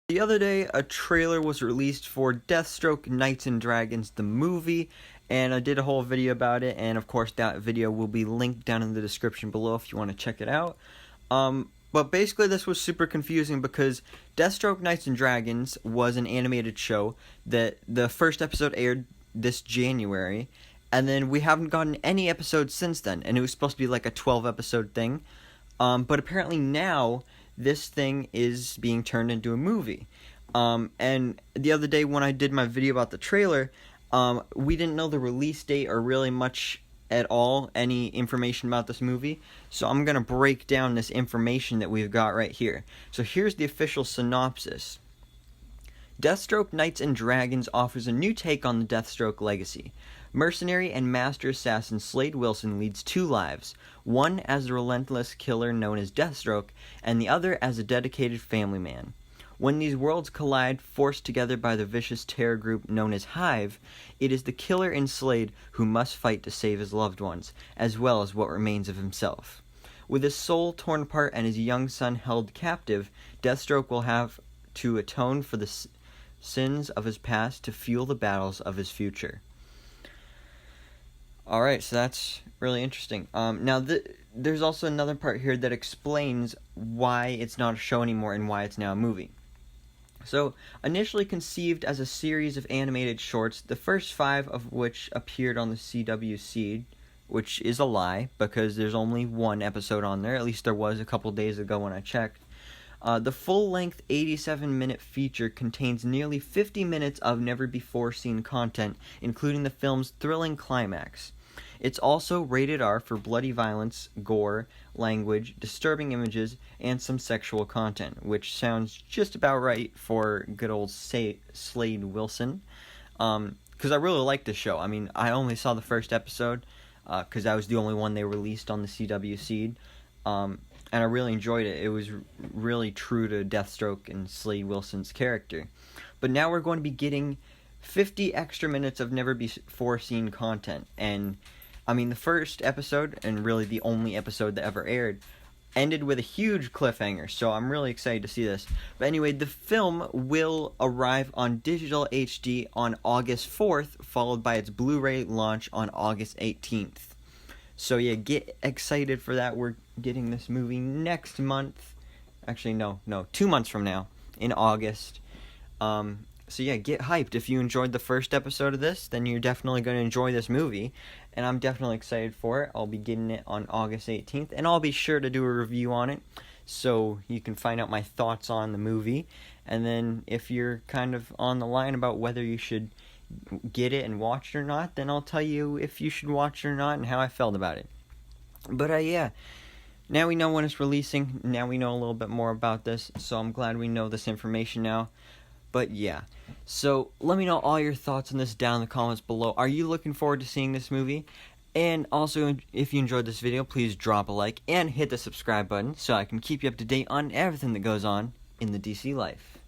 The other day, a trailer was released for Deathstroke Knights and Dragons, the movie, and I did a whole video about it, and of course that video will be linked down in the description below if you want to check it out. But basically this was super confusing because Deathstroke Knights and Dragons was an animated show that the first episode aired this January, and then we haven't gotten any episodes since then, and it was supposed to be like a 12-episode thing, but apparently now this thing is being turned into a movie. And the other day when I did my video about the trailer, we didn't know the release date or really much at all, any information about this movie. So I'm going to break down this information that we've got right here. So here's the official synopsis. Deathstroke Knights and Dragons offers a new take on the Deathstroke legacy. Mercenary and master assassin Slade Wilson leads two lives, one as the relentless killer known as Deathstroke, and the other as a dedicated family man. When these worlds collide, forced together by the vicious terror group known as Hive, it is the killer in Slade who must fight to save his loved ones, as well as what remains of himself. With his soul torn apart and his young son held captive, Deathstroke will have to atone for the sins of his past to fuel the battles of his future. Alright, so that's really interesting. Now, there's also another part here that explains why it's not a show anymore and why it's now a movie. So, initially conceived as a series of animated shorts, the first 5 of which appeared on the CW Seed, which is a lie, because there's only one episode on there, at least there was a couple days ago when I checked. The full-length 87-minute feature contains nearly 50 minutes of never-before-seen content, including the film's thrilling climax. It's also rated R for bloody violence, gore, language, disturbing images, and some sexual content, which sounds just about right for good old Slade Wilson. Because I really like this show. I mean, I only saw the first episode, because that was the only one they released on the CW Seed. And I really enjoyed it. It was really true to Deathstroke and Slade Wilson's character. But now we're going to be getting 50 extra minutes of never-before-seen content. And, I mean, the first episode, and really the only episode that ever aired, ended with a huge cliffhanger. So I'm really excited to see this. But anyway, the film will arrive on digital HD on August 4th, followed by its Blu-ray launch on August 18th. So yeah, get excited for that. We're getting this movie next month. Actually, no, 2 months from now, in August. So yeah, get hyped. If you enjoyed the first episode of this, then you're definitely going to enjoy this movie. And I'm definitely excited for it. I'll be getting it on August 18th. And I'll be sure to do a review on it, so you can find out my thoughts on the movie. And then if you're kind of on the line about whether you should get it and watch it or not, then I'll tell you if you should watch it or not and how I felt about it. But yeah, now we know when it's releasing. Now we know a little bit more about this, so I'm glad we know this information now. But yeah, so let me know all your thoughts on this down in the comments below. Are you looking forward to seeing this movie? And also, if you enjoyed this video, please drop a like and hit the subscribe button so I can keep you up to date on everything that goes on in the DC life.